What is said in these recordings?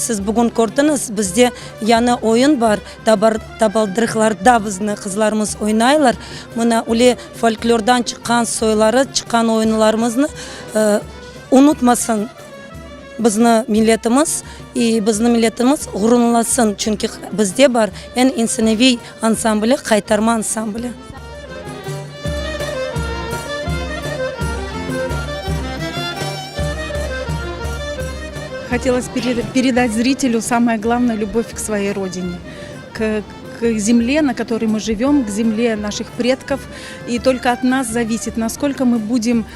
Siz bugün gördünüz, bizde yana oyun var. Tabaldırıklarda bizni kızlarımız oynayırlar. Mına uli folklordan çıkan soyları, çıkan oyunlarımızı unutmasın bizni milletimiz. Bizni milletimiz gururlansın. Çünkü bizde var en insanivi ansambli, kaytarma ansambli. Хотелось передать зрителю самое главное – любовь к своей родине, к земле, на которой мы живем, к земле наших предков. И только от нас зависит, насколько мы будем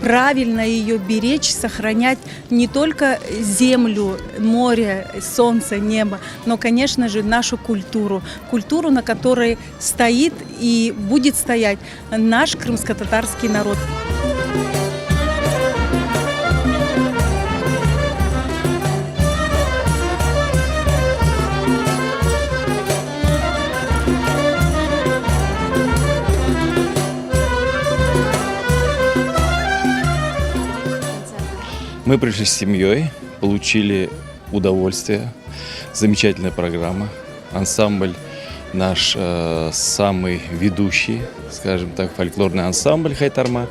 правильно ее беречь, сохранять не только землю, море, солнце, небо, но, конечно же, нашу культуру. Культуру, на которой стоит и будет стоять наш крымско-татарский народ. Мы пришли с семьей, получили удовольствие. Замечательная программа. Ансамбль наш самый ведущий, скажем так, фольклорный ансамбль «Хайтарма».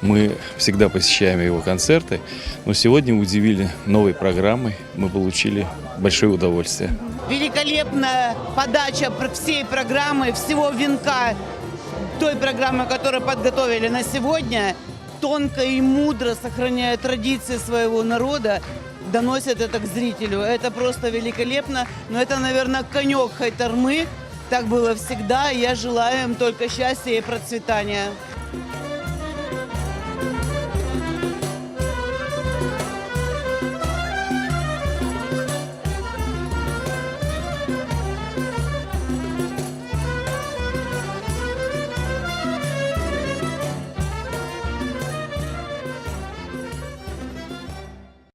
Мы всегда посещаем его концерты, но сегодня удивили новой программой. Мы получили большое удовольствие. Великолепная подача всей программы, всего венка той программы, которую подготовили на сегодня. Тонко и мудро, сохраняя традиции своего народа, доносят это к зрителю. Это просто великолепно. Но это, наверное, конек Хайтармы. Так было всегда. Я желаю им только счастья и процветания.